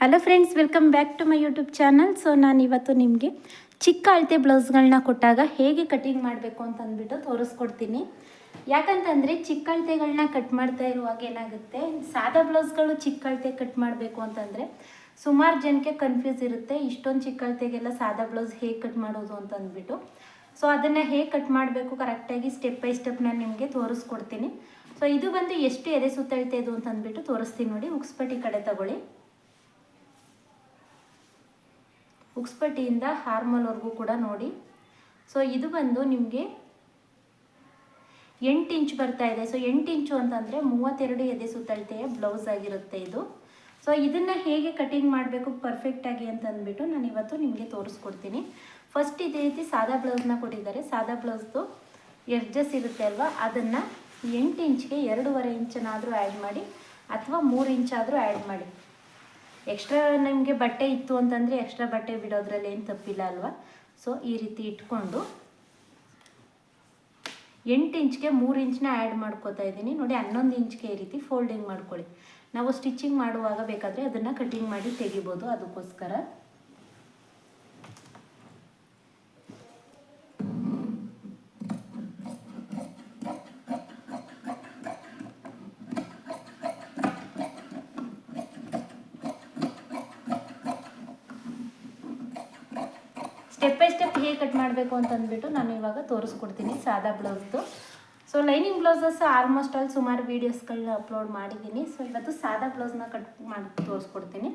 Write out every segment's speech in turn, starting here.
Hello friends, welcome back to my YouTube channel. So ನಾನು ಇವತ್ತು ನಿಮಗೆ ಚಿಕ್ಕ ಅಳತೆ ಬ್ಲೌಸ್ಗಳನ್ನ ಕೊಟ್ಟಾಗ ಹೇಗೆ ಕಟಿಂಗ್ ಮಾಡಬೇಕು ಅಂತ ಅಂದ್ಬಿಟ್ಟು ತೋರಿಸ್ಕೊಡ್ತೀನಿ. ಯಾಕಂತಂದರೆ ಚಿಕ್ಕ ಅಳತೆಗಳನ್ನ ಕಟ್ ಮಾಡ್ತಾ ಇರುವಾಗ ಏನಾಗುತ್ತೆ, ಸಾದಾ ಬ್ಲೌಸ್ಗಳು ಚಿಕ್ಕ ಅಳತೆ ಕಟ್ ಮಾಡಬೇಕು ಅಂತಂದರೆ ಸುಮಾರು ಜನಕ್ಕೆ ಕನ್ಫ್ಯೂಸ್ ಇರುತ್ತೆ. ಇಷ್ಟೊಂದು ಚಿಕ್ಕ ಅಳತೆಗೆಲ್ಲ ಸಾದಾ ಬ್ಲೌಸ್ ಹೇಗೆ ಕಟ್ ಮಾಡೋದು ಅಂತ ಅಂದ್ಬಿಟ್ಟು. ಸೊ ಅದನ್ನು ಹೇಗೆ ಕಟ್ ಮಾಡಬೇಕು ಕರೆಕ್ಟಾಗಿ ಸ್ಟೆಪ್ ಬೈ ಸ್ಟೆಪ್ ನಾನು ನಿಮಗೆ ತೋರಿಸ್ಕೊಡ್ತೀನಿ. ಸೊ ಇದು ಬಂದು ಎಷ್ಟು ಎದೆ ಸುತ್ತಳತೆ ಇದು ಅಂತ ಅಂದ್ಬಿಟ್ಟು ತೋರಿಸ್ತೀನಿ ನೋಡಿ. ಉಕ್ಸ್ಪಟ್ಟಿ ಕಡೆ ತಗೊಳ್ಳಿ. ಉಕ್ಸ್ಪಟ್ಟಿಯಿಂದ ಹಾರ್ಮಲ್ವರೆಗೂ ಕೂಡ ನೋಡಿ. ಸೊ ಇದು ಬಂದು ನಿಮಗೆ 8 ಇಂಚ್ ಬರ್ತಾ ಇದೆ. ಸೊ 8 ಇಂಚು ಅಂತಂದರೆ 32 ಎದೆ ಸುತ್ತಳತೆಯ ಬ್ಲೌಸ್ ಆಗಿರುತ್ತೆ ಇದು. ಸೊ ಇದನ್ನು ಹೇಗೆ ಕಟಿಂಗ್ ಮಾಡಬೇಕು ಪರ್ಫೆಕ್ಟಾಗಿ ಅಂತ ಅಂದ್ಬಿಟ್ಟು ನಾನು ಇವತ್ತು ನಿಮಗೆ ತೋರಿಸ್ಕೊಡ್ತೀನಿ. ಫಸ್ಟ್ ಇದೇ ರೀತಿ ಸಾದಾ ಬ್ಲೌಸ್ನ ಕೊಟ್ಟಿದ್ದಾರೆ. ಸಾದಾ ಬ್ಲೌಸ್ದು ಎಡ್ಜಸ್ ಇರುತ್ತೆ ಅಲ್ವಾ, ಅದನ್ನು 8 ಇಂಚ್ಗೆ 2.5 ಇಂಚನಾದರೂ ಆ್ಯಡ್ ಮಾಡಿ, ಅಥವಾ 3 ಇಂಚಾದರೂ ಆ್ಯಡ್ ಮಾಡಿ. ಎಕ್ಸ್ಟ್ರಾ ನಿಮಗೆ ಬಟ್ಟೆ ಇತ್ತು ಅಂತಂದರೆ ಎಕ್ಸ್ಟ್ರಾ ಬಟ್ಟೆ ಬಿಡೋದ್ರಲ್ಲಿ ಏನು ತಪ್ಪಿಲ್ಲ ಅಲ್ವಾ. ಸೊ ಈ ರೀತಿ ಇಟ್ಕೊಂಡು 8 ಇಂಚ್ಗೆ 3 ಇಂಚನ್ನ ಆ್ಯಡ್ ಮಾಡ್ಕೋತಾ ಇದ್ದೀನಿ ನೋಡಿ. 11 ಇಂಚ್ಗೆ ಈ ರೀತಿ ಫೋಲ್ಡಿಂಗ್ ಮಾಡ್ಕೊಳ್ಳಿ. ನಾವು ಸ್ಟಿಚಿಂಗ್ ಮಾಡುವಾಗ ಬೇಕಾದರೆ ಅದನ್ನು ಕಟಿಂಗ್ ಮಾಡಿ ತೆಗಿಬೋದು. ಅದಕ್ಕೋಸ್ಕರ ಸ್ಟೆಪ್ ಬೈ ಸ್ಟೆಪ್ ಹೇಗೆ ಕಟ್ ಮಾಡಬೇಕು ಅಂತ ಅಂದ್ಬಿಟ್ಟು ನಾನು ಇವಾಗ ತೋರಿಸ್ಕೊಡ್ತೀನಿ ಸಾದಾ ಬ್ಲೌಸ್ದು. So lining blouses almost all ಸುಮಾರು ವೀಡಿಯೋಸ್ಗಳನ್ನ ಅಪ್ಲೋಡ್ ಮಾಡಿದ್ದೀನಿ. ಸೊ ಇವತ್ತು ಸಾದಾ ಬ್ಲೌಸ್ನ ಕಟ್ ಮಾಡಿ ತೋರಿಸ್ಕೊಡ್ತೀನಿ.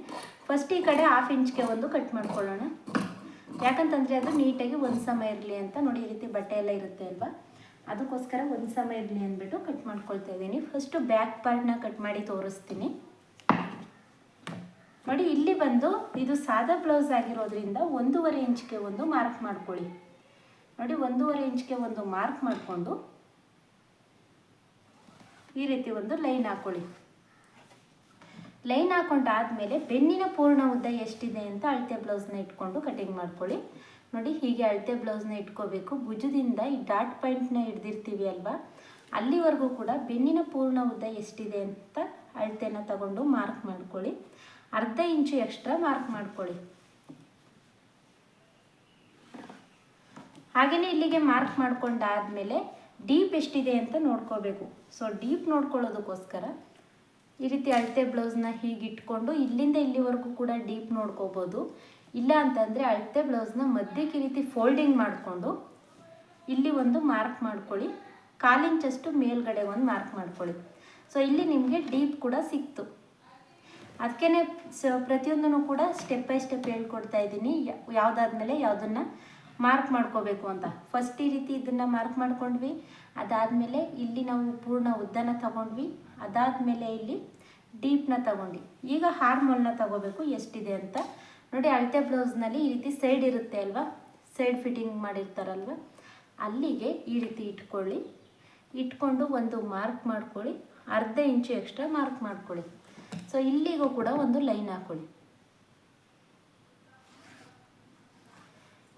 ಫಸ್ಟ್ ಈ ಕಡೆ 1/2 ಇಂಚ್ಗೆ ಒಂದು ಕಟ್ ಮಾಡ್ಕೊಳ್ಳೋಣ. ಯಾಕಂತಂದರೆ ಅದು ನೀಟಾಗಿ ಒಂದು ಸಮ ಇರಲಿ ಅಂತ ನೋಡಿ. ಈ ರೀತಿ ಬಟ್ಟೆ ಎಲ್ಲ ಇರುತ್ತೆ ಅಲ್ವಾ, ಅದಕ್ಕೋಸ್ಕರ ಒಂದು ಸಮ ಇರಲಿ ಅಂದ್ಬಿಟ್ಟು ಕಟ್ ಮಾಡ್ಕೊಳ್ತಾ ಇದ್ದೀನಿ. ಫಸ್ಟು ಬ್ಯಾಕ್ ಪಾರ್ಟ್ನ ಕಟ್ ಮಾಡಿ ತೋರಿಸ್ತೀನಿ ನೋಡಿ. ಇಲ್ಲಿ ಬಂದು ಇದು ಸಾದಾ ಬ್ಲೌಸ್ ಆಗಿರೋದ್ರಿಂದ 1.5 ಇಂಚ್ಗೆ ಒಂದು ಮಾರ್ಕ್ ಮಾಡ್ಕೊಳ್ಳಿ ನೋಡಿ. 1.5 ಇಂಚ್ಗೆ ಒಂದು ಮಾರ್ಕ್ ಮಾಡಿಕೊಂಡು ಈ ರೀತಿ ಒಂದು ಲೈನ್ ಹಾಕೊಳ್ಳಿ. ಲೈನ್ ಹಾಕೊಂಡಾದ್ಮೇಲೆ ಬೆನ್ನಿನ ಪೂರ್ಣ ಉದ್ದ ಎಷ್ಟಿದೆ ಅಂತ ಅಳತೆ ಬ್ಲೌಸ್ನ ಇಟ್ಕೊಂಡು ಕಟಿಂಗ್ ಮಾಡ್ಕೊಳ್ಳಿ ನೋಡಿ. ಹೀಗೆ ಅಳತೆ ಬ್ಲೌಸ್ನ ಇಟ್ಕೋಬೇಕು. ಭುಜದಿಂದ ಈ ಡಾಟ್ ಪಾಯಿಂಟ್ನ ಹಿಡ್ದಿರ್ತೀವಿ ಅಲ್ವಾ, ಅಲ್ಲಿವರೆಗೂ ಕೂಡ ಬೆನ್ನಿನ ಪೂರ್ಣ ಉದ್ದ ಎಷ್ಟಿದೆ ಅಂತ ಅಳತೆನ ತಗೊಂಡು ಮಾರ್ಕ್ ಮಾಡ್ಕೊಳ್ಳಿ. 1/2 ಇಂಚು ಎಕ್ಸ್ಟ್ರಾ ಮಾರ್ಕ್ ಮಾಡ್ಕೊಳ್ಳಿ. ಹಾಗೆಯೇ ಇಲ್ಲಿಗೆ ಮಾರ್ಕ್ ಮಾಡ್ಕೊಂಡಾದ್ಮೇಲೆ ಡೀಪ್ ಎಷ್ಟಿದೆ ಅಂತ ನೋಡ್ಕೋಬೇಕು. ಸೊ ಡೀಪ್ ನೋಡ್ಕೊಳ್ಳೋದಕ್ಕೋಸ್ಕರ ಈ ರೀತಿ ಅಳತೆ ಬ್ಲೌಸ್ನ ಹೀಗೆ ಇಟ್ಕೊಂಡು ಇಲ್ಲಿಂದ ಇಲ್ಲಿವರೆಗೂ ಕೂಡ ಡೀಪ್ ನೋಡ್ಕೋಬೋದು. ಇಲ್ಲ ಅಂತಂದರೆ ಅಳತೆ ಬ್ಲೌಸ್ನ ಮಧ್ಯಕ್ಕೆ ಈ ರೀತಿ ಫೋಲ್ಡಿಂಗ್ ಮಾಡಿಕೊಂಡು ಇಲ್ಲಿ ಒಂದು ಮಾರ್ಕ್ ಮಾಡ್ಕೊಳ್ಳಿ. 1/4 ಇಂಚಷ್ಟು ಮೇಲ್ಗಡೆ ಒಂದು ಮಾರ್ಕ್ ಮಾಡ್ಕೊಳ್ಳಿ. ಸೊ ಇಲ್ಲಿ ನಿಮಗೆ ಡೀಪ್ ಕೂಡ ಸಿಕ್ತು. ಅದಕ್ಕೇ ಪ್ರತಿಯೊಂದನ್ನು ಕೂಡ ಸ್ಟೆಪ್ ಬೈ ಸ್ಟೆಪ್ ಹೇಳ್ಕೊಡ್ತಾ ಇದ್ದೀನಿ, ಯಾವುದಾದ್ಮೇಲೆ ಯಾವುದನ್ನು ಮಾರ್ಕ್ ಮಾಡ್ಕೋಬೇಕು ಅಂತ. ಫಸ್ಟ್ ಈ ರೀತಿ ಇದನ್ನು ಮಾರ್ಕ್ ಮಾಡ್ಕೊಂಡ್ವಿ. ಅದಾದಮೇಲೆ ಇಲ್ಲಿ ನಾವು ಪೂರ್ಣ ಉದ್ದನ ತಗೊಂಡ್ವಿ. ಅದಾದಮೇಲೆ ಇಲ್ಲಿ ಡೀಪ್ನ ತಗೊಂಡು ಈಗ ಹಾರ್ಮೋಲ್ನ ತಗೋಬೇಕು ಎಷ್ಟಿದೆ ಅಂತ ನೋಡಿ. ಅಳತೆ ಬ್ಲೌಸ್ನಲ್ಲಿ ಈ ರೀತಿ ಸೈಡ್ ಇರುತ್ತೆ ಅಲ್ವಾ, ಸೈಡ್ ಫಿಟ್ಟಿಂಗ್ ಮಾಡಿರ್ತಾರಲ್ವ, ಅಲ್ಲಿಗೆ ಈ ರೀತಿ ಇಟ್ಕೊಳ್ಳಿ. ಇಟ್ಕೊಂಡು ಒಂದು ಮಾರ್ಕ್ ಮಾಡ್ಕೊಳ್ಳಿ. 1/2 ಇಂಚು ಎಕ್ಸ್ಟ್ರಾ ಮಾರ್ಕ್ ಮಾಡ್ಕೊಳ್ಳಿ. ಸೊ ಇಲ್ಲಿಗೂ ಕೂಡ ಒಂದು ಲೈನ್ ಹಾಕೊಳ್ಳಿ.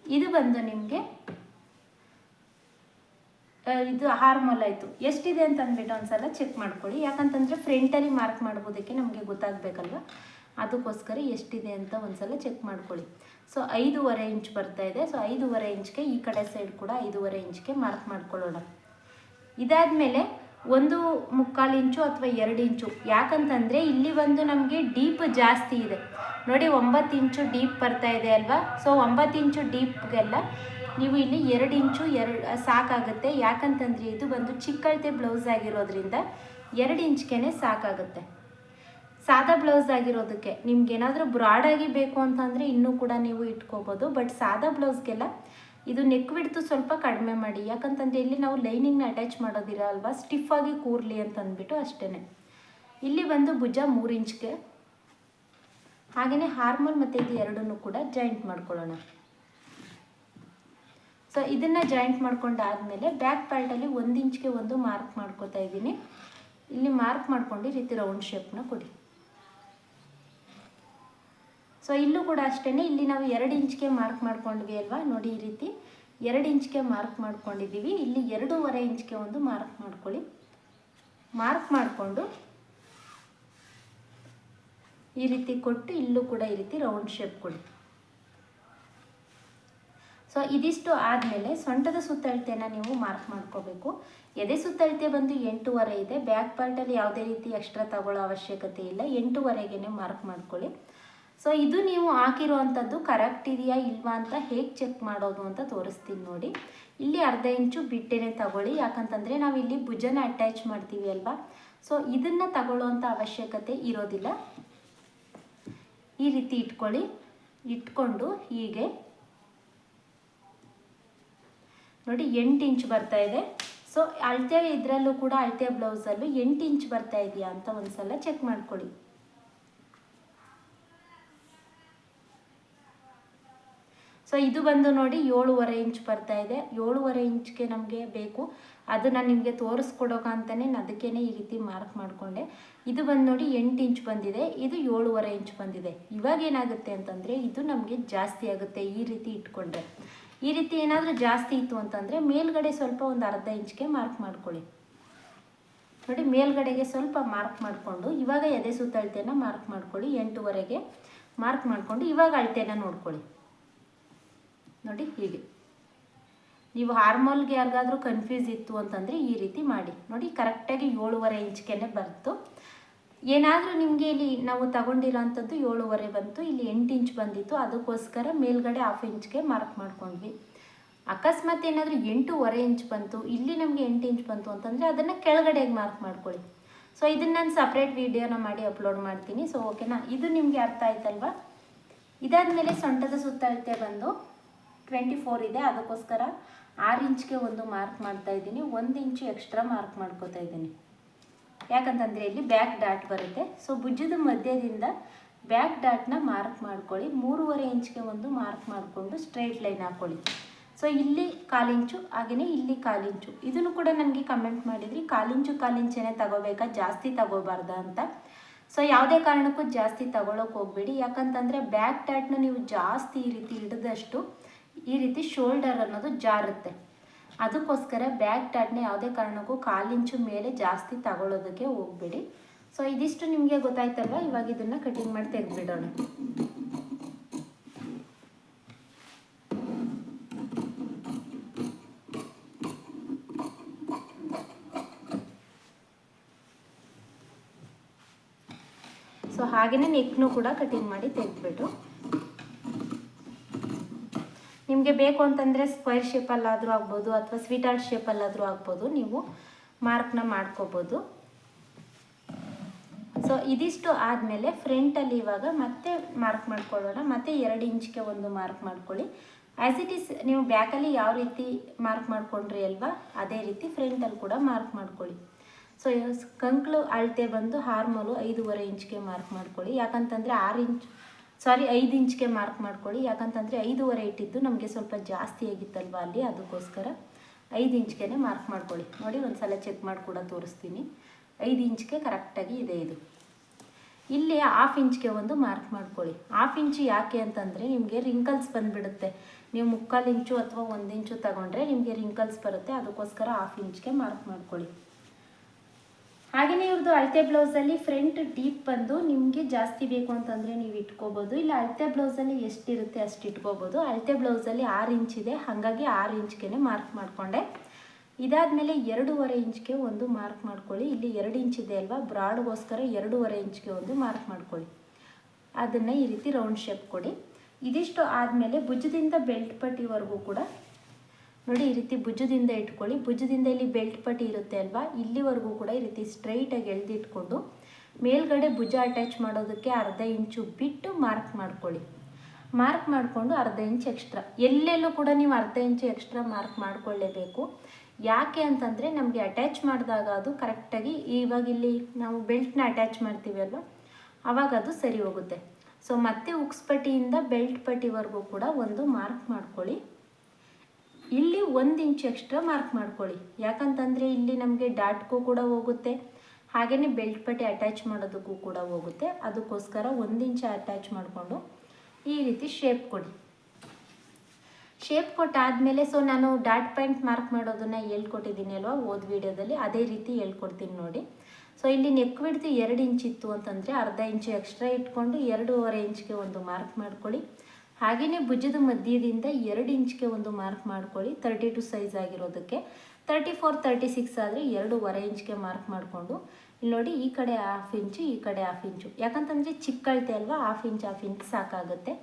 ಇದು ಬಂದು ನಿಮಗೆ ಇದು ಹಾರ್ಮೋಲ್ ಆಯಿತು. ಎಷ್ಟಿದೆ ಅಂತ ಅಂದ್ಬಿಟ್ಟು ಒಂದ್ಸಲ ಚೆಕ್ ಮಾಡ್ಕೊಳ್ಳಿ. ಯಾಕಂತಂದರೆ ಫ್ರಂಟಲ್ಲಿ ಮಾರ್ಕ್ ಮಾಡೋದಕ್ಕೆ ನಮಗೆ ಗೊತ್ತಾಗಬೇಕಲ್ವ, ಅದಕ್ಕೋಸ್ಕರ ಎಷ್ಟಿದೆ ಅಂತ ಒಂದ್ಸಲ ಚೆಕ್ ಮಾಡ್ಕೊಳ್ಳಿ. ಸೊ 5.5 ಇಂಚ್ ಬರ್ತಾ ಇದೆ. ಸೊ 5.5 ಇಂಚ್ಗೆ ಈ ಕಡೆ ಸೈಡ್ ಕೂಡ 5.5 ಇಂಚ್ಗೆ ಮಾರ್ಕ್ ಮಾಡ್ಕೊಳ್ಳೋಣ. ಇದಾದಮೇಲೆ 1/4 ಇಂಚು ಅಥವಾ 2 ಇಂಚು. ಯಾಕಂತಂದರೆ ಇಲ್ಲಿ ಬಂದು ನಮಗೆ ಡೀಪ್ ಜಾಸ್ತಿ ಇದೆ ನೋಡಿ. 9 ಇಂಚು ಡೀಪ್ ಬರ್ತಾ ಇದೆ ಅಲ್ವಾ. ಸೊ 9 ಇಂಚು ಡೀಪ್ಗೆಲ್ಲ ನೀವು ಇಲ್ಲಿ 2 ಇಂಚು ಸಾಕಾಗುತ್ತೆ. ಯಾಕಂತಂದರೆ ಇದು ಬಂದು ಚಿಕ್ಕ ಅಳತೆ ಬ್ಲೌಸ್ ಆಗಿರೋದ್ರಿಂದ 2 ಇಂಚ್ಗೆ ಸಾಕಾಗುತ್ತೆ. ಸಾದಾ ಬ್ಲೌಸ್ ಆಗಿರೋದಕ್ಕೆ ನಿಮ್ಗೇನಾದರೂ ಬ್ರಾಡಾಗಿ ಬೇಕು ಅಂತಂದರೆ ಇನ್ನೂ ಕೂಡ ನೀವು ಇಟ್ಕೋಬೋದು. ಬಟ್ ಸಾದಾ ಬ್ಲೌಸ್ಗೆಲ್ಲ ಇದು ನೆಕ್ ಬಿಡ್ತು ಸ್ವಲ್ಪ ಕಡಿಮೆ ಮಾಡಿ. ಯಾಕಂತಂದರೆ ಇಲ್ಲಿ ನಾವು ಲೈನಿಂಗ್ನ ಅಟ್ಯಾಚ್ ಮಾಡೋದಿಲ್ಲ ಅಲ್ವಾ, ಸ್ಟಿಫಾಗಿ ಕೂರಲಿ ಅಂತಂದ್ಬಿಟ್ಟು ಅಷ್ಟೇ. ಇಲ್ಲಿ ಬಂದು ಭುಜ 3 ಇಂಚ್ಗೆ, ಹಾಗೆಯೇ ಹಾರ್ಮೋಲ್ ಮತ್ತು ಇದು ಎರಡನ್ನೂ ಕೂಡ ಜಾಯಿಂಟ್ ಮಾಡ್ಕೊಳ್ಳೋಣ. ಸೊ ಇದನ್ನು ಜಾಯಿಂಟ್ ಮಾಡ್ಕೊಂಡಾದಮೇಲೆ ಬ್ಯಾಕ್ ಪಾರ್ಟಲ್ಲಿ 1 ಇಂಚ್ಗೆ ಒಂದು ಮಾರ್ಕ್ ಮಾಡ್ಕೋತಾ ಇದ್ದೀನಿ. ಇಲ್ಲಿ ಮಾರ್ಕ್ ಮಾಡ್ಕೊಂಡು ಈ ರೀತಿ ರೌಂಡ್ ಶೇಪ್ನ ಕೊಡಿ. ಸೊ ಇಲ್ಲೂ ಕೂಡ ಅಷ್ಟೇ. ಇಲ್ಲಿ ನಾವು 2 ಇಂಚ್ಗೆ ಮಾರ್ಕ್ ಮಾಡ್ಕೊಂಡ್ವಿ ಅಲ್ವಾ ನೋಡಿ. ಈ ರೀತಿ 2 ಇಂಚ್ಗೆ ಮಾರ್ಕ್ ಮಾಡ್ಕೊಂಡಿದ್ದೀವಿ. ಇಲ್ಲಿ 2.5 ಇಂಚ್ಗೆ ಒಂದು ಮಾರ್ಕ್ ಮಾಡ್ಕೊಳ್ಳಿ. ಮಾರ್ಕ್ ಮಾಡಿಕೊಂಡು ಈ ರೀತಿ ಕೊಟ್ಟು ಇಲ್ಲೂ ಕೂಡ ಈ ರೀತಿ ರೌಂಡ್ ಶೇಪ್ ಕೊಡಿ. ಸೊ ಇದಿಷ್ಟು ಆದಮೇಲೆ ಸೊಂಟದ ಸುತ್ತಳತೆನ ನೀವು ಮಾರ್ಕ್ ಮಾಡ್ಕೋಬೇಕು. ಎದೆ ಸುತ್ತಳತೆ ಬಂದು 8.5 ಇದೆ. ಬ್ಯಾಕ್ ಪಾರ್ಟಲ್ಲಿ ಯಾವುದೇ ರೀತಿ ಎಕ್ಸ್ಟ್ರಾ ತಗೊಳ್ಳೋ ಅವಶ್ಯಕತೆ ಇಲ್ಲ, 8.5ಗೆ ಮಾರ್ಕ್ ಮಾಡ್ಕೊಳ್ಳಿ. ಸೊ ಇದು ನೀವು ಹಾಕಿರುವಂಥದ್ದು ಕರೆಕ್ಟ್ ಇದೆಯಾ ಇಲ್ವಾ ಅಂತ ಹೇಗೆ ಚೆಕ್ ಮಾಡೋದು ಅಂತ ತೋರಿಸ್ತೀನಿ ನೋಡಿ. ಇಲ್ಲಿ ಅರ್ಧ ಇಂಚು ಬಿಟ್ಟೇನೆ ತಗೊಳ್ಳಿ, ಯಾಕಂತಂದರೆ ನಾವು ಇಲ್ಲಿ ಭುಜನ ಅಟ್ಯಾಚ್ ಮಾಡ್ತೀವಿ ಅಲ್ವಾ. ಸೊ ಇದನ್ನು ತಗೊಳ್ಳೋವಂಥ ಅವಶ್ಯಕತೆ ಇರೋದಿಲ್ಲ. ಈ ರೀತಿ ಇಟ್ಕೊಳ್ಳಿ. ಇಟ್ಕೊಂಡು ಹೀಗೆ ನೋಡಿ 8 ಇಂಚ್ ಬರ್ತಾ ಇದೆ. ಸೊ ಅಳತೆ ಇದರಲ್ಲೂ ಕೂಡ ಅಳತೆ ಬ್ಲೌಸಲ್ಲೂ 8 ಇಂಚ್ ಬರ್ತಾ ಇದೆಯಾ ಅಂತ ಒಂದ್ಸಲ ಚೆಕ್ ಮಾಡ್ಕೊಳ್ಳಿ. ಸೊ ಇದು ಬಂದು ನೋಡಿ 7.5 ಇಂಚ್ ಬರ್ತಾ ಇದೆ. 7.5 ಇಂಚ್ಗೆ ನಮಗೆ ಬೇಕು, ಅದು ನಾನು ನಿಮಗೆ ತೋರಿಸ್ಕೊಡೋಕಂತಾನೆ ಅದಕ್ಕೇನೆ ಈ ರೀತಿ ಮಾರ್ಕ್ ಮಾಡಿಕೊಂಡೆ. ಇದು ಬಂದು ನೋಡಿ 8 ಇಂಚ್ ಬಂದಿದೆ, ಇದು 7.5 ಇಂಚ್ ಬಂದಿದೆ. ಇವಾಗ ಏನಾಗುತ್ತೆ ಅಂತಂದರೆ ಇದು ನಮಗೆ ಜಾಸ್ತಿ ಆಗುತ್ತೆ ಈ ರೀತಿ ಇಟ್ಕೊಂಡ್ರೆ. ಈ ರೀತಿ ಏನಾದರೂ ಜಾಸ್ತಿ ಇತ್ತು ಅಂತಂದರೆ ಮೇಲ್ಗಡೆ ಸ್ವಲ್ಪ ಒಂದು ಅರ್ಧ ಇಂಚ್ಗೆ ಮಾರ್ಕ್ ಮಾಡ್ಕೊಳ್ಳಿ. ನೋಡಿ ಮೇಲ್ಗಡೆಗೆ ಸ್ವಲ್ಪ ಮಾರ್ಕ್ ಮಾಡಿಕೊಂಡು ಇವಾಗ ಎದೆ ಸುತ್ತಳತೆನ ಮಾರ್ಕ್ ಮಾಡ್ಕೊಳ್ಳಿ. 8.5ಗೆ ಮಾರ್ಕ್ ಮಾಡಿಕೊಂಡು ಇವಾಗ ಅಳತೆನ ನೋಡ್ಕೊಳ್ಳಿ. ನೋಡಿ ಹೀಗೆ. ನೀವು ಹಾರ್ಮೋಲ್ಗೆ ಯಾರಿಗಾದರೂ ಕನ್ಫ್ಯೂಸ್ ಇತ್ತು ಅಂತಂದರೆ ಈ ರೀತಿ ಮಾಡಿ. ನೋಡಿ ಕರೆಕ್ಟಾಗಿ 7.5 ಇಂಚ್ಗೆ ಬಂತು. ಏನಾದರೂ ನಿಮಗೆ ಇಲ್ಲಿ ನಾವು ತಗೊಂಡಿರೋ ಅಂಥದ್ದು 7.5 ಬಂತು, ಇಲ್ಲಿ 8 ಇಂಚ್ ಬಂದಿತ್ತು, ಅದಕ್ಕೋಸ್ಕರ ಮೇಲ್ಗಡೆ 1/2 ಇಂಚ್ಗೆ ಮಾರ್ಕ್ ಮಾಡ್ಕೊಂಡ್ವಿ. ಅಕಸ್ಮಾತ್ ಏನಾದರೂ 8.5 ಇಂಚ್ ಬಂತು, ಇಲ್ಲಿ ನಮಗೆ 8 ಇಂಚ್ ಬಂತು ಅಂತಂದರೆ ಅದನ್ನು ಕೆಳಗಡೆಗೆ ಮಾರ್ಕ್ ಮಾಡ್ಕೊಳ್ಳಿ. ಸೊ ಇದನ್ನು ನಾನು ಸಪ್ರೇಟ್ ವಿಡಿಯೋನ ಮಾಡಿ ಅಪ್ಲೋಡ್ ಮಾಡ್ತೀನಿ. ಸೊ ಓಕೆನಾ, ಇದು ನಿಮಗೆ ಅರ್ಥ ಆಯ್ತಲ್ವಾ. ಇದಾದಮೇಲೆ ಸೊಂಟದ ಸುತ್ತಳತೆ ಬಂದು 24 ಇದೆ, ಅದಕ್ಕೋಸ್ಕರ 6 ಇಂಚ್ಗೆ ಒಂದು ಮಾರ್ಕ್ ಮಾಡ್ತಾ ಇದ್ದೀನಿ. 1 ಇಂಚು ಎಕ್ಸ್ಟ್ರಾ ಮಾರ್ಕ್ ಮಾಡ್ಕೋತಾ ಇದ್ದೀನಿ, ಯಾಕಂತಂದರೆ ಇಲ್ಲಿ ಬ್ಯಾಕ್ ಡಾಟ್ ಬರುತ್ತೆ. ಸೊ ಭುಜದ ಮಧ್ಯದಿಂದ ಬ್ಯಾಕ್ ಡಾಟ್ನ ಮಾರ್ಕ್ ಮಾಡ್ಕೊಳ್ಳಿ. 3.5 ಇಂಚ್ಗೆ ಒಂದು ಮಾರ್ಕ್ ಮಾಡಿಕೊಂಡು ಸ್ಟ್ರೈಟ್ ಲೈನ್ ಹಾಕ್ಕೊಳ್ಳಿ. ಸೊ ಇಲ್ಲಿ 1/4 ಇಂಚು, ಹಾಗೆಯೇ ಇಲ್ಲಿ 1/4 ಇಂಚು. ಇದನ್ನು ಕೂಡ ನನಗೆ ಕಮೆಂಟ್ ಮಾಡಿದ್ರಿ, 1/4 ಇಂಚೇ ತಗೋಬೇಕಾ, ಜಾಸ್ತಿ ತಗೋಬಾರ್ದ ಅಂತ. ಸೊ ಯಾವುದೇ ಕಾರಣಕ್ಕೂ ಜಾಸ್ತಿ ತಗೊಳ್ಳೋಕೆ ಹೋಗಬೇಡಿ, ಯಾಕಂತಂದರೆ ಬ್ಯಾಕ್ ಡಾಟ್ನ ನೀವು ಜಾಸ್ತಿ ಈ ರೀತಿ ಹಿಡಿದಷ್ಟು ಈ ರೀತಿ ಶೋಲ್ಡರ್ ಅನ್ನೋದು ಜಾರುತ್ತೆ. ಅದಕ್ಕೋಸ್ಕರ ಬ್ಯಾಕ್ ಡಾಟ್ನ ಯಾವುದೇ ಕಾರಣಕ್ಕೂ 1/4 ಇಂಚು ಮೇಲೆ ಜಾಸ್ತಿ ತಗೊಳ್ಳೋದಕ್ಕೆ ಹೋಗಬೇಡಿ. ಸೊ ಇದಿಷ್ಟು ನಿಮಗೆ ಗೊತ್ತಾಯ್ತಲ್ವ. ಇವಾಗ ಇದನ್ನು ಕಟಿಂಗ್ ಮಾಡಿ ತೆಗೆದುಬಿಡೋಣ. ಸೊ ಹಾಗೆಯೇ ನೆಕ್ನು ಕೂಡ ಕಟಿಂಗ್ ಮಾಡಿ ತೆಗೆದುಬಿಟ್ಟು, ನಿಮಗೆ ಬೇಕು ಅಂತಂದರೆ ಸ್ಕ್ವೇರ್ ಶೇಪಲ್ಲಾದರೂ ಆಗ್ಬೋದು ಅಥವಾ ಸ್ವೀಟ್ ಹಾರ್ಟ್ ಶೇಪಲ್ಲಾದರೂ ಆಗ್ಬೋದು, ನೀವು ಮಾರ್ಕ್ನ ಮಾಡ್ಕೋಬೋದು. ಸೊ ಇದಿಷ್ಟು ಆದಮೇಲೆ ಫ್ರಂಟಲ್ಲಿ ಇವಾಗ ಮತ್ತೆ ಮಾರ್ಕ್ ಮಾಡ್ಕೊಳ್ಳೋಣ. ಮತ್ತೆ 2 ಇಂಚ್ಗೆ ಒಂದು ಮಾರ್ಕ್ ಮಾಡ್ಕೊಳ್ಳಿ. ಆ್ಯಸ್ ಇಟ್ ಈಸ್ ನೀವು ಬ್ಯಾಕಲ್ಲಿ ಯಾವ ರೀತಿ ಮಾರ್ಕ್ ಮಾಡ್ಕೊಂಡ್ರಿ ಅಲ್ವಾ, ಅದೇ ರೀತಿ ಫ್ರಂಟಲ್ಲಿ ಕೂಡ ಮಾರ್ಕ್ ಮಾಡ್ಕೊಳ್ಳಿ. ಸೊ ಕಂಕ್ಳು ಅಳತೆ ಬಂದು ಹಾರ್ಮೋಲು 5.5 ಇಂಚ್ಗೆ ಮಾರ್ಕ್ ಮಾಡ್ಕೊಳ್ಳಿ. ಯಾಕಂತಂದರೆ 5 ಇಂಚ್ಗೆ ಮಾರ್ಕ್ ಮಾಡ್ಕೊಳ್ಳಿ. ಯಾಕಂತಂದರೆ 5.5 ಇಟ್ಟಿದ್ದು ನಮಗೆ ಸ್ವಲ್ಪ ಜಾಸ್ತಿ ಆಗಿತ್ತಲ್ವ ಅಲ್ಲಿ, ಅದಕ್ಕೋಸ್ಕರ 5 ಇಂಚ್ಗೆ ಮಾರ್ಕ್ ಮಾಡ್ಕೊಳ್ಳಿ. ನೋಡಿ ಒಂದು ಸಲ ಚೆಕ್ ಮಾಡಿ ಕೂಡ ತೋರಿಸ್ತೀನಿ. 5 ಇಂಚ್ಗೆ ಕರೆಕ್ಟಾಗಿ ಇದೆ ಇದು. ಇಲ್ಲಿ 1/2 ಇಂಚ್ಗೆ ಒಂದು ಮಾರ್ಕ್ ಮಾಡ್ಕೊಳ್ಳಿ. 1/2 ಇಂಚು ಯಾಕೆ ಅಂತಂದರೆ ನಿಮಗೆ ರಿಂಕಲ್ಸ್ ಬಂದುಬಿಡುತ್ತೆ. ನೀವು 3/4 ಇಂಚು ಅಥವಾ 1 ಇಂಚು ತಗೊಂಡ್ರೆ ನಿಮಗೆ ರಿಂಕಲ್ಸ್ ಬರುತ್ತೆ, ಅದಕ್ಕೋಸ್ಕರ 1/2 ಇಂಚ್ಗೆ ಮಾರ್ಕ್ ಮಾಡ್ಕೊಳ್ಳಿ. ಹಾಗೆಯೇ ಇವ್ರದ್ದು ಅಳತೆ ಬ್ಲೌಸಲ್ಲಿ ಫ್ರಂಟ್ ಡೀಪ್ ಬಂದು ನಿಮಗೆ ಜಾಸ್ತಿ ಬೇಕು ಅಂತಂದರೆ ನೀವು ಇಟ್ಕೋಬೋದು, ಇಲ್ಲ ಅಳತೆ ಬ್ಲೌಸಲ್ಲಿ ಎಷ್ಟಿರುತ್ತೆ ಅಷ್ಟು ಇಟ್ಕೋಬೋದು. ಅಳತೆ ಬ್ಲೌಸಲ್ಲಿ 6 ಇಂಚ್ ಇದೆ, ಹಾಗಾಗಿ 6 ಇಂಚ್ಗೆ ಮಾರ್ಕ್ ಮಾಡಿಕೊಂಡೆ. ಇದಾದಮೇಲೆ 2.5 ಇಂಚ್ಗೆ ಒಂದು ಮಾರ್ಕ್ ಮಾಡ್ಕೊಳ್ಳಿ. ಇಲ್ಲಿ 2 ಇಂಚ್ ಇದೆ ಅಲ್ವಾ, ಬ್ರಾಡ್ಗೋಸ್ಕರ 2.5 ಇಂಚ್ಗೆ ಒಂದು ಮಾರ್ಕ್ ಮಾಡ್ಕೊಳ್ಳಿ. ಅದನ್ನು ಈ ರೀತಿ ರೌಂಡ್ ಶೇಪ್ ಕೊಡಿ. ಇದಿಷ್ಟು ಆದಮೇಲೆ ಭುಜದಿಂದ ಬೆಲ್ಟ್ ಪಟ್ಟಿವರೆಗೂ ಕೂಡ ನೋಡಿ ಈ ರೀತಿ ಭುಜದಿಂದ ಇಟ್ಕೊಳ್ಳಿ. ಭುಜದಿಂದ ಇಲ್ಲಿ ಬೆಲ್ಟ್ ಪಟ್ಟಿ ಇರುತ್ತೆ ಅಲ್ವಾ, ಇಲ್ಲಿವರೆಗೂ ಕೂಡ ಈ ರೀತಿ ಸ್ಟ್ರೈಟಾಗಿ ಎಳೆದಿಟ್ಕೊಂಡು ಮೇಲ್ಗಡೆ ಭುಜ ಅಟ್ಯಾಚ್ ಮಾಡೋದಕ್ಕೆ ಅರ್ಧ ಇಂಚು ಬಿಟ್ಟು ಮಾರ್ಕ್ ಮಾಡ್ಕೊಳ್ಳಿ. ಮಾರ್ಕ್ ಮಾಡಿಕೊಂಡು ಅರ್ಧ ಇಂಚ್ ಎಕ್ಸ್ಟ್ರಾ, ಎಲ್ಲೆಲ್ಲೂ ಕೂಡ ನೀವು ಅರ್ಧ ಇಂಚು ಎಕ್ಸ್ಟ್ರಾ ಮಾರ್ಕ್ ಮಾಡಿಕೊಳ್ಳೇಬೇಕು. ಯಾಕೆ ಅಂತಂದರೆ ನಮಗೆ ಅಟ್ಯಾಚ್ ಮಾಡಿದಾಗ ಅದು ಕರೆಕ್ಟಾಗಿ, ಇವಾಗ ಇಲ್ಲಿ ನಾವು ಬೆಲ್ಟ್ನ ಅಟ್ಯಾಚ್ ಮಾಡ್ತೀವಿ ಅಲ್ವಾ, ಆವಾಗ ಅದು ಸರಿ ಹೋಗುತ್ತೆ. ಸೊ ಮತ್ತೆ ಉಕ್ಸ್ ಪಟ್ಟಿಯಿಂದ ಬೆಲ್ಟ್ ಪಟ್ಟಿವರೆಗೂ ಕೂಡ ಒಂದು ಮಾರ್ಕ್ ಮಾಡ್ಕೊಳ್ಳಿ. ಇಲ್ಲಿ 1 ಇಂಚ್ ಎಕ್ಸ್ಟ್ರಾ ಮಾರ್ಕ್ ಮಾಡ್ಕೊಳ್ಳಿ. ಯಾಕಂತಂದರೆ ಇಲ್ಲಿ ನಮಗೆ ಡಾಟ್ಗೂ ಕೂಡ ಹೋಗುತ್ತೆ, ಹಾಗೆಯೇ ಬೆಲ್ಟ್ ಪಟ್ಟಿ ಅಟ್ಯಾಚ್ ಮಾಡೋದಕ್ಕೂ ಕೂಡ ಹೋಗುತ್ತೆ. ಅದಕ್ಕೋಸ್ಕರ 1 ಇಂಚ್ ಅಟ್ಯಾಚ್ ಮಾಡಿಕೊಂಡು ಈ ರೀತಿ ಶೇಪ್ ಕೊಡಿ. ಶೇಪ್ ಕೊಟ್ಟಾದಮೇಲೆ ಸೊ ನಾನು ಡಾಟ್ ಪಾಯಿಂಟ್ ಮಾರ್ಕ್ ಮಾಡೋದನ್ನು ಹೇಳ್ಕೊಟ್ಟಿದ್ದೀನಿ ಅಲ್ವಾ ಹೋದ ವಿಡಿಯೋದಲ್ಲಿ, ಅದೇ ರೀತಿ ಹೇಳ್ಕೊಡ್ತೀನಿ ನೋಡಿ. ಸೊ ಇಲ್ಲಿ ನೆಕ್ ವಿಡ್ತ್ 2 ಇಂಚ್ ಇತ್ತು ಅಂತಂದರೆ ಅರ್ಧ ಇಂಚು ಎಕ್ಸ್ಟ್ರಾ ಇಟ್ಕೊಂಡು 2.5 ಇಂಚ್ಗೆ ಒಂದು ಮಾರ್ಕ್ ಮಾಡ್ಕೊಳ್ಳಿ. ಹಾಗೆಯೇ ಭುಜದ ಮಧ್ಯದಿಂದ 2 ಇಂಚ್ಗೆ ಒಂದು ಮಾರ್ಕ್ ಮಾಡ್ಕೊಳ್ಳಿ. 32 ಸೈಜ್ ಆಗಿರೋದಕ್ಕೆ 34, 36 ಆದರೆ 2.5 ಇಂಚ್ಗೆ ಮಾರ್ಕ್ ಮಾಡಿಕೊಂಡು ಇಲ್ಲಿ ನೋಡಿ ಈ ಕಡೆ 1/2 ಇಂಚು, ಈ ಕಡೆ 1/2 ಇಂಚು. ಯಾಕಂತಂದರೆ ಚಿಕ್ಕ ಅಳತೆ ಅಲ್ವಾ, 1/2 ಇಂಚ್ ಸಾಕಾಗುತ್ತೆ.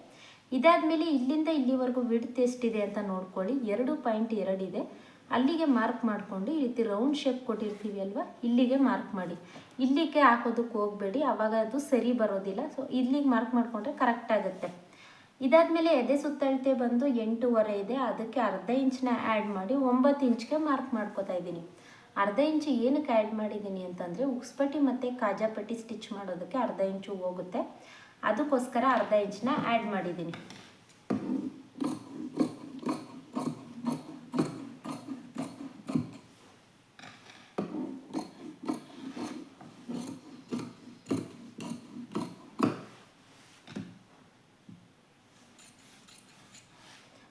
ಇದಾದಮೇಲೆ ಇಲ್ಲಿಂದ ಇಲ್ಲಿವರೆಗೂ ವಿಡ್ತ್ ಎಷ್ಟಿದೆ ಅಂತ ನೋಡ್ಕೊಳ್ಳಿ. 2.2 ಇದೆ. ಅಲ್ಲಿಗೆ ಮಾರ್ಕ್ ಮಾಡಿಕೊಂಡು ಈ ರೀತಿ ರೌಂಡ್ ಶೇಪ್ ಕೊಟ್ಟಿರ್ತೀವಿ ಅಲ್ವಾ, ಇಲ್ಲಿಗೆ ಮಾರ್ಕ್ ಮಾಡಿ. ಇಲ್ಲಿಗೆ ಹಾಕೋದಕ್ಕೆ ಹೋಗಬೇಡಿ, ಆವಾಗ ಅದು ಸರಿ ಬರೋದಿಲ್ಲ. ಸೊ ಇಲ್ಲಿಗೆ ಮಾರ್ಕ್ ಮಾಡಿಕೊಂಡ್ರೆ ಕರೆಕ್ಟ್ ಆಗುತ್ತೆ. ಇದಾದಮೇಲೆ ಎದೆ ಸುತ್ತಳತೆ ಬಂದು 8.5 ಇದೆ. ಅದಕ್ಕೆ ಅರ್ಧ ಇಂಚನ್ನ ಆ್ಯಡ್ ಮಾಡಿ 9 ಇಂಚ್ಗೆ ಮಾರ್ಕ್ ಮಾಡ್ಕೋತಾ ಇದ್ದೀನಿ. ಅರ್ಧ ಇಂಚು ಏನಕ್ಕೆ ಆ್ಯಡ್ ಮಾಡಿದ್ದೀನಿ ಅಂತಂದರೆ ಉಕ್ಸ್ಪಟ್ಟಿ ಮತ್ತು ಕಾಜಾಪಟ್ಟಿ ಸ್ಟಿಚ್ ಮಾಡೋದಕ್ಕೆ ಅರ್ಧ ಇಂಚು ಹೋಗುತ್ತೆ. ಅದಕ್ಕೋಸ್ಕರ ಅರ್ಧ ಇಂಚನ್ನ ಆ್ಯಡ್ ಮಾಡಿದ್ದೀನಿ.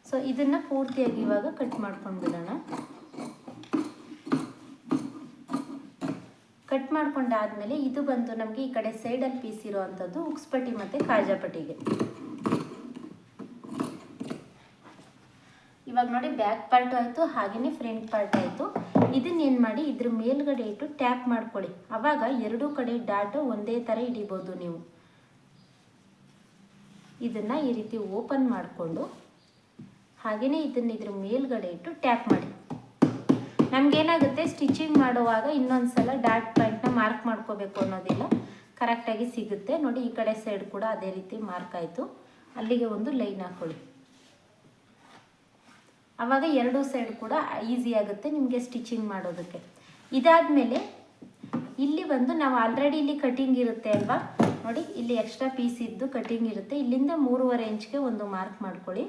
ಸೊ ಇದನ್ನು ಪೂರ್ತಿಯಾಗಿ ಇವಾಗ ಕಟ್ ಮಾಡ್ಕೊಂಡು ಬಿಡೋಣ. ಕಟ್ ಮಾಡ್ಕೊಂಡಾದ್ಮೇಲೆ ಇದು ಬಂದು ನಮಗೆ ಈ ಕಡೆ ಸೈಡಲ್ಲಿ ಪೀಸ್ ಇರೋ ಅಂಥದ್ದು ಉಕ್ಸ್ಪಟ್ಟಿ ಮತ್ತು ಕಾಜಾಪಟ್ಟಿಗೆ. ಇವಾಗ ನೋಡಿ ಬ್ಯಾಕ್ ಪಾರ್ಟ್ ಆಯಿತು, ಹಾಗೆಯೇ ಫ್ರಂಟ್ ಪಾರ್ಟ್ ಆಯಿತು. ಇದನ್ನೇನು ಮಾಡಿ ಇದ್ರ ಮೇಲ್ಗಡೆ ಇಟ್ಟು ಟ್ಯಾಪ್ ಮಾಡ್ಕೊಳ್ಳಿ. ಆವಾಗ ಎರಡೂ ಕಡೆ ಡಾಟು ಒಂದೇ ಥರ ಹಿಡಿಬೋದು ನೀವು. ಇದನ್ನು ಈ ರೀತಿ ಓಪನ್ ಮಾಡಿಕೊಂಡು ಹಾಗೆಯೇ ಇದನ್ನು ಇದ್ರ ಮೇಲ್ಗಡೆ ಇಟ್ಟು ಟ್ಯಾಪ್ ಮಾಡಿ. ನಮಗೇನಾಗುತ್ತೆ ಸ್ಟಿಚಿಂಗ್ ಮಾಡುವಾಗ ಇನ್ನೊಂದು ಸಲ ಡಾಟ್ ಪಾಯಿಂಟ್ನ ಮಾರ್ಕ್ ಮಾಡ್ಕೋಬೇಕು ಅನ್ನೋದಿಲ್ಲ, ಕರೆಕ್ಟಾಗಿ ಸಿಗುತ್ತೆ. ನೋಡಿ ಈ ಕಡೆ ಸೈಡ್ ಕೂಡ ಅದೇ ರೀತಿ ಮಾರ್ಕ್ ಆಯಿತು. ಅಲ್ಲಿಗೆ ಒಂದು ಲೈನ್ ಹಾಕ್ಕೊಳ್ಳಿ. ಆವಾಗ ಎರಡೂ ಸೈಡ್ ಕೂಡ ಈಸಿ ಆಗುತ್ತೆ ನಿಮಗೆ ಸ್ಟಿಚಿಂಗ್ ಮಾಡೋದಕ್ಕೆ. ಇದಾದಮೇಲೆ ಇಲ್ಲಿ ಬಂದು ನಾವು ಆಲ್ರೆಡಿ ಇಲ್ಲಿ ಕಟಿಂಗ್ ಇರುತ್ತೆ ಅಲ್ವಾ, ನೋಡಿ ಇಲ್ಲಿ ಎಕ್ಸ್ಟ್ರಾ ಪೀಸ್ ಇದ್ದು ಕಟಿಂಗ್ ಇರುತ್ತೆ. ಇಲ್ಲಿಂದ 3.5 ಇಂಚ್ಗೆ ಒಂದು ಮಾರ್ಕ್ ಮಾಡ್ಕೊಳ್ಳಿ.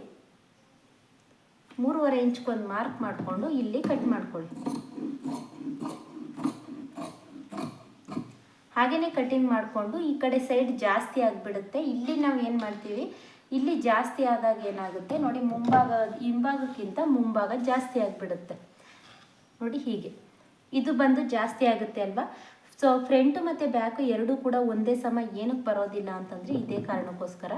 3.5 ಇಂಚ್ಗೆ ಒಂದು ಮಾರ್ಕ್ ಮಾಡಿಕೊಂಡು ಇಲ್ಲಿ ಕಟ್ ಮಾಡ್ಕೊಳ್ಳಿ. ಹಾಗೆಯೇ ಕಟಿಂಗ್ ಮಾಡಿಕೊಂಡು ಈ ಕಡೆ ಸೈಡ್ ಜಾಸ್ತಿ ಆಗಿಬಿಡುತ್ತೆ. ಇಲ್ಲಿ ನಾವು ಏನು ಮಾಡ್ತೀವಿ, ಇಲ್ಲಿ ಜಾಸ್ತಿ ಆದಾಗ ಏನಾಗುತ್ತೆ ನೋಡಿ, ಹಿಂಭಾಗಕ್ಕಿಂತ ಮುಂಭಾಗ ಜಾಸ್ತಿ ಆಗಿಬಿಡುತ್ತೆ. ನೋಡಿ ಹೀಗೆ ಇದು ಬಂದು ಜಾಸ್ತಿ ಆಗುತ್ತೆ ಅಲ್ವಾ. ಸೊ ಫ್ರಂಟು ಮತ್ತು ಬ್ಯಾಕು ಎರಡೂ ಕೂಡ ಒಂದೇ ಸಮ ಏನಕ್ಕೆ ಬರೋದಿಲ್ಲ ಅಂತಂದರೆ ಇದೇ ಕಾರಣಕ್ಕೋಸ್ಕರ.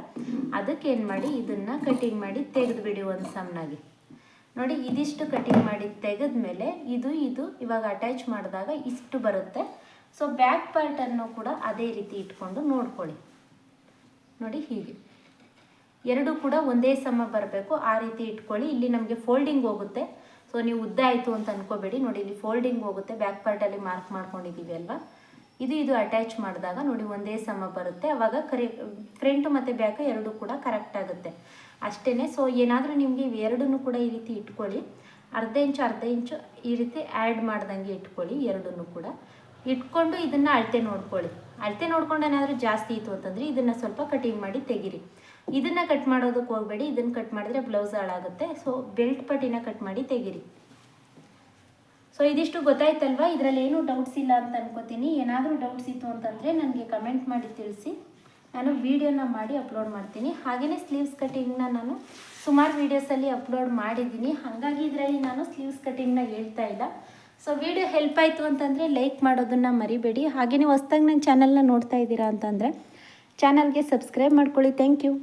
ಅದಕ್ಕೆ ಏನು ಮಾಡಿ ಇದನ್ನು ಕಟಿಂಗ್ ಮಾಡಿ ತೆಗೆದುಬಿಡಿ ಒಂದು ಸಮನಾಗಿ. ನೋಡಿ ಇದಿಷ್ಟು ಕಟಿಂಗ್ ಮಾಡಿ ತೆಗೆದ್ಮೇಲೆ ಇದು ಇವಾಗ ಅಟ್ಯಾಚ್ ಮಾಡಿದಾಗ ಇಷ್ಟು ಬರುತ್ತೆ. ಸೊ ಬ್ಯಾಕ್ ಪಾರ್ಟನ್ನು ಕೂಡ ಅದೇ ರೀತಿ ಇಟ್ಕೊಂಡು ನೋಡ್ಕೊಳ್ಳಿ. ನೋಡಿ ಹೀಗೆ ಎರಡೂ ಕೂಡ ಒಂದೇ ಸಮ ಬರಬೇಕು, ಆ ರೀತಿ ಇಟ್ಕೊಳ್ಳಿ. ಇಲ್ಲಿ ನಮಗೆ ಫೋಲ್ಡಿಂಗ್ ಹೋಗುತ್ತೆ. ಸೊ ನೀವು ಉದ್ದ ಆಯಿತು ಅಂತ ಅನ್ಕೋಬೇಡಿ. ನೋಡಿ ಇಲ್ಲಿ ಫೋಲ್ಡಿಂಗ್ ಹೋಗುತ್ತೆ, ಬ್ಯಾಕ್ ಪಾರ್ಟಲ್ಲಿ ಮಾರ್ಕ್ ಮಾಡ್ಕೊಂಡಿದ್ದೀವಿ ಅಲ್ವಾ. ಇದು ಅಟ್ಯಾಚ್ ಮಾಡಿದಾಗ ನೋಡಿ ಒಂದೇ ಸಮ ಬರುತ್ತೆ. ಆವಾಗ ಫ್ರಂಟು ಮತ್ತು ಬ್ಯಾಕು ಎರಡೂ ಕೂಡ ಕರೆಕ್ಟ್ ಆಗುತ್ತೆ ಅಷ್ಟೇ. ಸೊ ಏನಾದರೂ ನಿಮಗೆ ಇವೆರಡನ್ನೂ ಕೂಡ ಈ ರೀತಿ ಇಟ್ಕೊಳ್ಳಿ. ಅರ್ಧ ಇಂಚು ಈ ರೀತಿ ಆ್ಯಡ್ ಮಾಡ್ದಂಗೆ ಇಟ್ಕೊಳ್ಳಿ. ಎರಡನ್ನೂ ಕೂಡ ಇಟ್ಕೊಂಡು ಇದನ್ನು ಅಳತೆ ನೋಡ್ಕೊಳ್ಳಿ. ಅಳತೆ ನೋಡ್ಕೊಂಡು ಏನಾದರೂ ಜಾಸ್ತಿ ಇತ್ತು ಅಂತಂದರೆ ಇದನ್ನು ಸ್ವಲ್ಪ ಕಟಿಂಗ್ ಮಾಡಿ ತೆಗೀರಿ. ಇದನ್ನು ಕಟ್ ಮಾಡೋದಕ್ಕೆ ಹೋಗಬೇಡಿ, ಇದನ್ನು ಕಟ್ ಮಾಡಿದ್ರೆ ಬ್ಲೌಸ್ ಹಾಳಾಗುತ್ತೆ. ಸೊ ಬೆಲ್ಟ್ ಪಟ್ಟಿನ ಕಟ್ ಮಾಡಿ ತೆಗೀರಿ. ಸೊ ಇದಿಷ್ಟು ಗೊತ್ತಾಯ್ತಲ್ವಾ, ಇದರಲ್ಲಿ ಏನೂ ಡೌಟ್ಸ್ ಇಲ್ಲ ಅಂತ ಅನ್ಕೋತೀನಿ. ಏನಾದರೂ ಡೌಟ್ಸ್ ಇತ್ತು ಅಂತಂದರೆ ನನಗೆ ಕಮೆಂಟ್ ಮಾಡಿ ತಿಳಿಸಿ, ನಾನು ವೀಡಿಯೋನ ಮಾಡಿ ಅಪ್ಲೋಡ್ ಮಾಡ್ತೀನಿ. ಹಾಗೆಯೇ ಸ್ಲೀವ್ಸ್ ಕಟ್ಟಿಂಗ್ನ ನಾನು ಸುಮಾರು ವೀಡಿಯೋಸಲ್ಲಿ ಅಪ್ಲೋಡ್ ಮಾಡಿದ್ದೀನಿ, ಹಾಗಾಗಿ ಇದರಲ್ಲಿ ನಾನು ಸ್ಲೀವ್ಸ್ ಕಟ್ಟಿಂಗ್ನ ಹೇಳ್ತಾ ಇಲ್ಲ. ಸೊ ವಿಡಿಯೋ ಹೆಲ್ಪ್ ಆಯಿತು ಅಂತಂದರೆ ಲೈಕ್ ಮಾಡೋದನ್ನು ಮರಿಬೇಡಿ. ಹಾಗೆಯೇ ಹೊಸ್ದಾಗಿ ನನ್ನ ಚಾನಲ್ನ ನೋಡ್ತಾ ಇದ್ದೀರಾ ಅಂತಂದರೆ ಚಾನಲ್ಗೆ ಸಬ್ಸ್ಕ್ರೈಬ್ ಮಾಡ್ಕೊಳ್ಳಿ. Thank you.